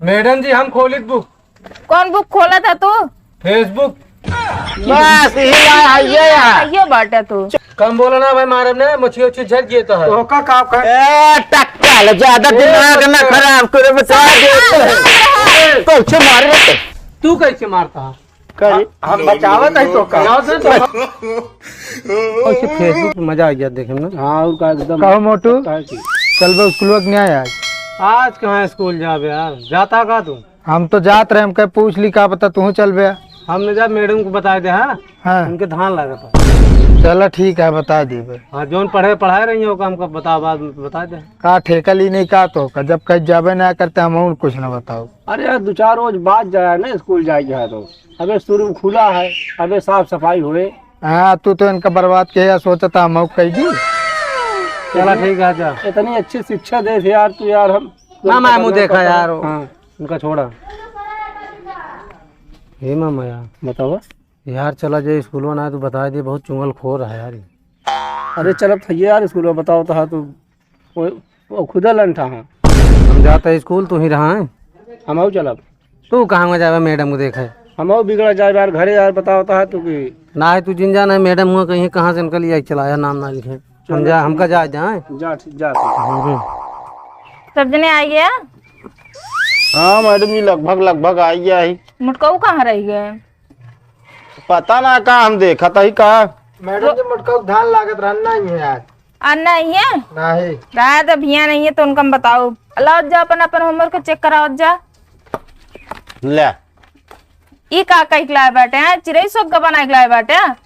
Madam जी हम खोलित book. कौन book खोला था तू? फेसबुक। बस यही आइए यार। ये बाटे तू कम बोला ना भाई, मारब ने मछली उछली झट गया तो है। तो का कर ए टक्कल ज्यादा दिमाग ना खराब करे बता दे तो से मार रहे। तू कैसे मारता है? कर हम बचावत है तो का ऐसे फेसबुक पे मजा आ गया देखे ना। हां और का एकदम कहो मोटू चल बे स्कूल वक्त नहीं आया आज कहाँ स्कूल जाबे यार, जाता का तू? हम तो जात रहे, हम कह पूछ ली का पता तू चल बे। हमने जब मैडम को बता दे हाँ उनके धान लगा था। चलो ठीक है बता दी भाई। हाँ जोन पढ़ाए रही हो हमको बता, बाद में बता दे का ठेका ली नहीं का तो जब कहीं जाबे ना करते हम कुछ ना बताओ। अरे यार 2-4 रोज बाद जाए ना स्कूल जाए तो अबे शुरू खुला है, अबे साफ सफाई हुए। हाँ तू तो इनका बर्बाद किया सोचा था हम कही दी। चला ठीक है जा। इतनी अच्छी शिक्षा दे थे यार तू यार। हम मामा मुँह देखा यार हाँ उनका छोड़ा। हे मामा यार बताओ यार चला जाए स्कूल में ना तो बता दे, बहुत चुंगल खोर है यार। अरे चल अब यार स्कूल में बताओ तो हाँ तू वो खुदा लंठा हाँ हम जाता स्कूल तू ही रहा है। हम आओ चल अब तू कहाँ में जाए मैडम को देखा है? हम आओ बिगड़ा जाए यार घरे यार बताओ तो हाँ तू की ना है तू जिन जाना है मैडम हुआ कहीं कहाँ से निकल चलाया नाम ना लिखे हम जा हमका जा जाए जा ठीक जा। सब जने आ गया? हाँ मैडम जी लगभग आ गया ही। मुटकाऊ कहाँ रह गए? पता ना का हम देखा था ही का मैडम जी मुटका धान लागत रहना ही है आज। अन्ना ही है नहीं रात अभियान नहीं है तो उनका बताओ। अल्लाह जा अपन होमवर्क चेक कराओ जा। ले ई का लाए बाटे हैं चिरई सब का बना के लाए बाटे हैं।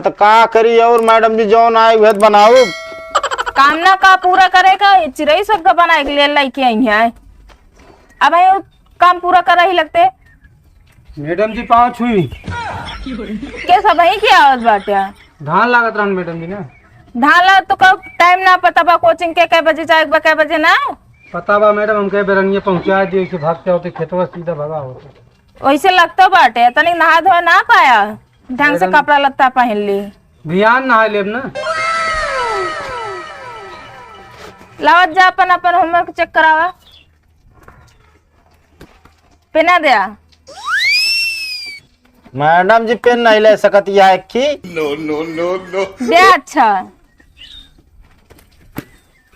तो का करी और मैडम जी जौन आए वह बनाओ काम ना का पूरा करेगा चिरई सब का बना के लिए लेके आई है। अब भाई काम पूरा कर रही लगते मैडम जी पाँव छुई के सब ही की आवाज बाटे धान लागत रहन मैडम जी ना। ढाला तो कब टाइम ना पता बा कोचिंग के कै बजे जाए कै बजे ना पता बा मैडम हम कह बेरनिया पहुंचा दिए कि भागते होते खेतवा सीधा भगा होते। वैसे लगता बाटे तनी नहा धोए ना पाया ढंग से कपड़ा लत्ता पहन ली। ध्यान नहा लेब ना। लावत जा अपन होमवर्क चेक करावा पेना दे। मैडम जी पेन नहीं ले सकती है कि दे अच्छा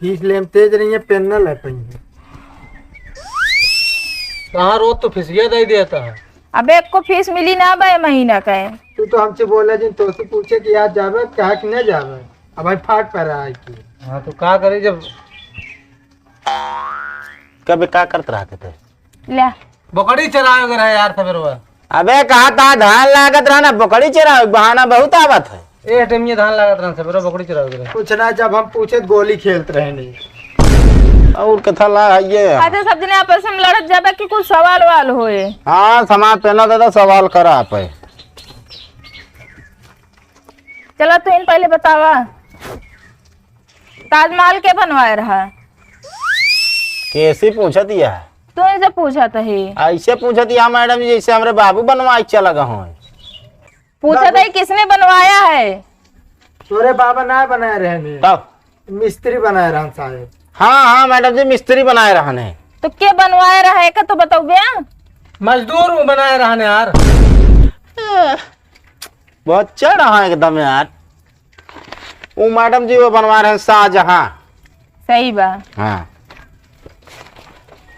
फीस लेम तेज नहीं है पेन न ले पाएंगे कहाँ रोज तो फिसिया दे देता है। अब एक को फीस मिली ना भाई महीना का है। तू तो हमसे बोला जिन तो से पूछे कि आज जावे क्या कि नहीं जावे अब भाई फाट पर रहा है कि हाँ तो क्या करे जब कभी क्या करते रहते थे ले बकरी चराए वगैरह यार सवेरे। अबे कहा था धान लागत रहना बकरी चराओ बहाना बहुत आवत है। ए टाइम ये धान लागत रहन सवेरे बकरी चराए वगैरह कुछ ना जब हम पूछे तो गोली खेलते रहे नहीं और कथा ला ये आते सब जने आपस में लड़त जाबे कि कुछ सवाल वाल होए। हाँ समाज पेना दादा सवाल करा आप चलो तो इन पहले बतावा ताजमहल के बनवाए रहा? कैसे पूछा दिया तू इनसे पूछा था ही ऐसे पूछा दिया मैडम जी जैसे हमारे बाबू बनवाई चला लगा हूँ। पूछा था किसने बनवाया है? तोरे बाबा ना बनाए रहे तब मिस्त्री बनाए रहन साहब। हाँ मैडम जी मिस्त्री बनाए रहने तो के बनवाए रहा का तो बताओ भैया। मजदूर बनाए रहने यार। बहुत चढ़ रहा एकदम यार। वो मैडम जी वो बनवा रहे हैं शाहजहां। सही बा। हाँ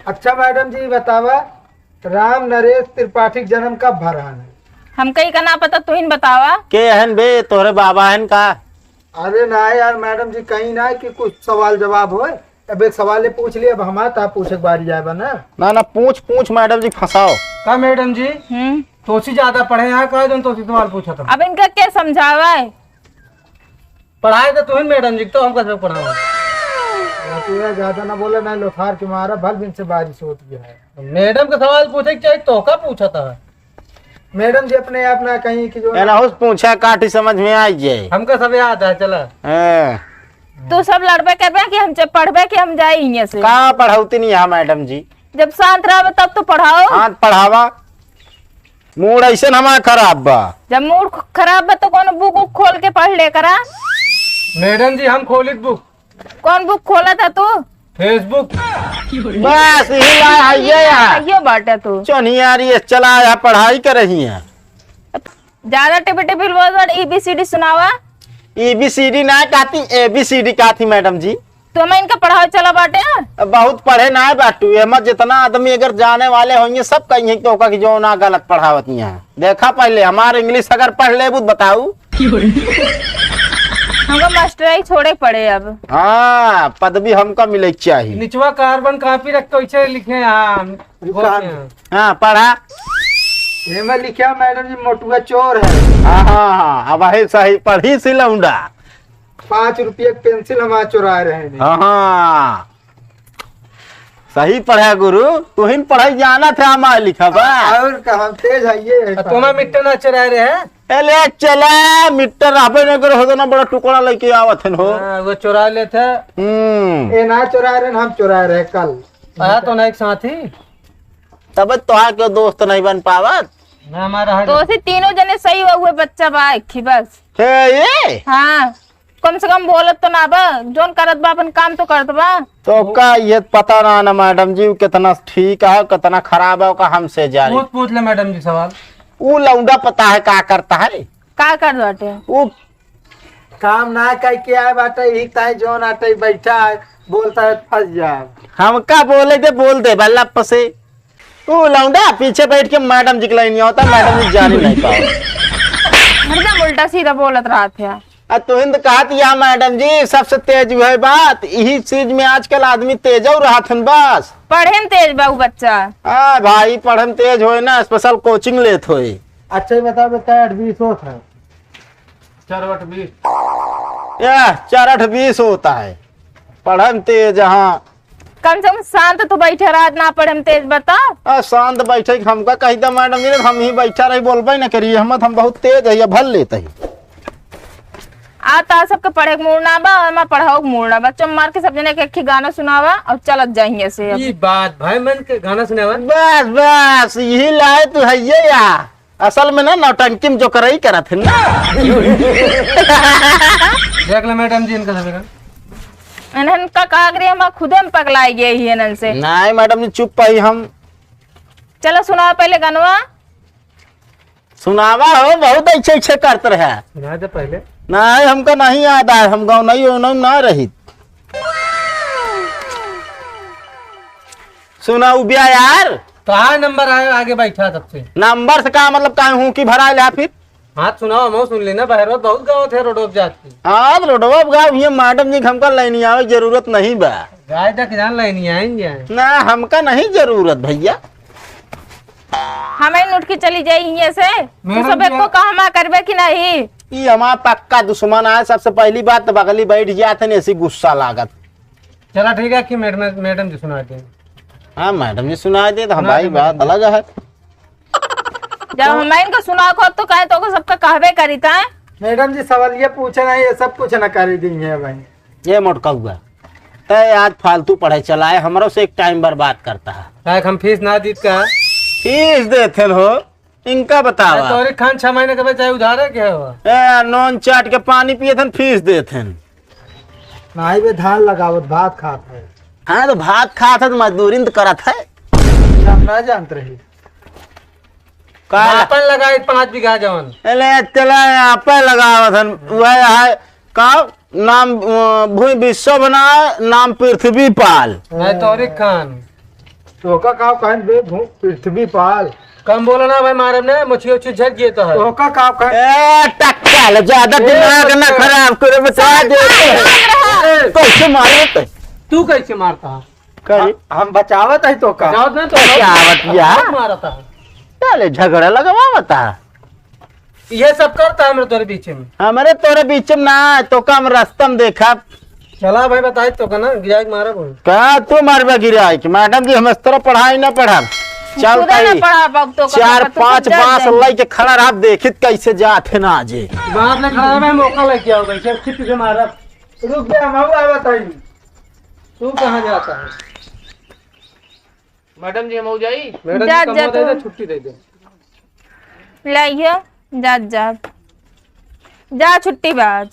अच्छा मैडम जी बतावा राम नरेश त्रिपाठी जन्म कब भरा है? हम कहीं का ना पता तू ही बतावा। के हन बे तोहरे बाबा हन का? अरे ना यार मैडम जी कहीं ना कि कुछ सवाल जवाब हो। अब एक सवाल पूछ लिया अब हमारा पूछे बारी जाए ना पूछ मैडम जी फंसाओ का मैडम जी तोसी ज्यादा पढ़े हैं कह दो तो सवाल पूछा था। अब इनका क्या समझावा है? पढ़ाए तो तुम मैडम जी तो हम कैसे पढ़ाओ ज्यादा ना बोला ना लोथार के मारा भल दिन से बारिश होती है। मैडम का सवाल पूछे चाहिए तो का पूछा था मैडम जी अपने आप ना कहीं की जो ना पूछा काटी समझ में आई जाए हमका सब याद है। चला तू सब लड़बे करबे कि हम पढ़बे कि हम जाए यहाँ से? कहाँ पढ़ाती नहीं है मैडम जी। जब शांत रहो तब तो पढ़ाओ। हाँ पढ़ावा मूड ऐसे हमारा खराब बा। जब मूड खराब बा तो कौन बुक खोल के पढ़ ले करा। मैडम जी हम खोलित बुक। कौन बुक खोला था तू? फेसबुक। बस यही यार। ये बाटे तू। नहीं आ रही है, चला यहाँ पढ़ाई कर रही है। ज्यादा टिपी टिपी बोल, ABCD सुनावा। ABCD ना कहती, ABCD का थी मैडम जी। तो मैं इनका पढ़ाओ चला बाटे। बहुत पढ़े ना है बाटू, एमत जितना आदमी अगर जाने वाले होंगे सब कहीं तो कि जो ना गलत पढ़ावती है। देखा पहले हमारे इंग्लिश अगर पढ़ ले बुध बताऊ हमको मास्टर ही छोड़े पड़े अब। हाँ पदवी हमको मिले चाहिए। निचवा कार्बन कापी रख के लिखे यहाँ। हाँ पढ़ा लिखा मैडम जी, मोटुआ चोर है। हाँ हाँ अब है सही पढ़ी सी लौंडा। 5 रुपये पेंसिल हमारा चुरा रहे हैं। हाँ सही पढ़ा गुरु, तू ही पढ़ाई जाना था हमारा लिखा बा। और कहा तेज है ये। तुम्हारा मिट्टी ना चुरा रहे हैं। अरे चला मीटर आपे न करो हो ना बड़ा टुकड़ा लेके आवत हन हो। वो चुरा लेते। ये ना चुरा रहे, हम चुरा रहे। कल आया तो ना एक साथी, तब तोहार के दोस्त नहीं बन पावत। हमारा तो तीनों जने सही हुए, बच्चा बा एक बस। ये हाँ कम से कम बोलत तो ना बा, जोन करत बा अपन काम तो करत बा। तो का ये पता ना ना मैडम जी कितना ठीक है कितना खराब है का हमसे जारी। पूछ ले मैडम जी सवाल। वो लौंडा पता है क्या करता है, का कर बाटे वो काम ना कह के आए बाटे, एक ताई जोन आटे बैठा है बोलता है फंस जाए। हमका बोल दे बल्ला पसे। वो लौंडा पीछे बैठ के मैडम जी के लिए नहीं होता, मैडम जी जाने नहीं पाओ। हरदम उल्टा सीधा बोलत रहा थे। तो हिंद कहा या मैडम जी सबसे तेज है बात, यही चीज में आजकल आदमी तेज हो रहा था बस। पढ़े तेज बाबू बच्चा। हाँ भाई पढ़न तेज होए ना, स्पेशल कोचिंग लेत होए। अच्छा ही बता बेटा 8-20 होता है। 4-8-20 4-8-20 होता है पढ़न तेज। हाँ कम से कम शांत तो बैठे रहा ना पढ़े तेज बता। शांत बैठे हमका कही था मैडम जी, हम ही बैठा रही बोलबे न करिए हम बहुत तेज है, भल लेते ही आता सबके पढ़े के मूड ना बा और मैं पढ़ाओ के मूड ना बा। चम मार के सब जने के एक गाना सुनावा और चलत जाएंगे से। ये बात भाई मन के गाना सुनावा बस बस यही लाए तो है ये या असल में ना नौटंकी में जो करई करत है ना। देख ले मैडम जी इनका सबका इनका कागरे हम खुदे में पगलाई गए ही इनन से। नहीं मैडम जी चुप पाई हम। चलो सुनावा पहले गानवा। सुनावा हो बहुत अच्छे करते रहे। सुना दे पहले। नहीं हमका नहीं याद आया, हम गाँव नहीं हो ना रही। सुना उबिया यार। कहा नंबर आया आगे बैठा सबसे। नंबर से कहा मतलब कहा हूँ कि भरा ले फिर। हाँ सुनाओ हम सुन लेना, बाहर बहुत गाँव थे रोडोप जाती। हाँ रोडवा गाँव ये मैडम जी हमका लेनी आवे जरूरत नहीं बा। गाय तक जान लेनी आएंगे ना हमका नहीं जरूरत भैया। हमें नोट की चली जाइए से तो सब को कहा करबे कि नहीं। ये हमारा पक्का दुश्मन है। सबसे पहली बात तो बगली बैठ जाते न ऐसी गुस्सा लागत। चला ठीक है कि मैडम जी सुना दे। हाँ मैडम जी सुना दे तो हमारी बात अलग है। जब हम इनको सुना को तो कहे तो सबका कहबे करी था। मैडम जी सवाल ये पूछे ना, ये सब कुछ ना कर देंगे भाई। ये मोटका हुआ तय आज फालतू पढ़ाई चलाए हमारो से एक टाइम बर्बाद करता है। हम फीस ना दी का फीस देते हो इनका बतावा। तोरे खान 6 महीने के चाहे उधार है क्या हुआ। नॉन चाट के पानी पिए थे फीस देते नहीं बे धान लगावत भात खात है। हाँ तो भात खात है तो मजदूरी तो करत है। हम ना जानते रही अपन लगाए 5 बीघा जवन। चला यहाँ पे लगावत है वह है का नाम भूमि विश्व बना नाम पृथ्वी पाल। मैं तोरिक खान तो का काव कहन बे पृथ्वी पाल। कम बोला ना भाई मारब ने मुछियो झट गए तो है। तो का काव कहन ए टक्कल ज्यादा दिमाग ना खराब करे बता दे। कैसे मारत तू कैसे मारता करी हम बचावत है तो का बचावत ना तो बचावत या मारता चले झगड़ा लगवा बता। ये सब करता है मेरे तोरे बीच में। हमारे तोरे बीच में ना तो कम रास्तम देखा। चला भाई बताए तो का ना गिराई मारा बोल का तू मारबा गिराई कि मैडम जी हम इस तरह पढ़ाई ना पढ़ा। चल ताई 4-5 बांस लई के खड़ा रहा देखित कैसे जाते ना जे बात ले खड़ा मैं मौका लेके आओ कैसे खिप के मारा। रुक जा हम आ बताई तू कहां जाता है। मैडम जी हम हो जाई। मैडम जी कम दे दे छुट्टी दे दे लाइयो जा जा जा छुट्टी बाद।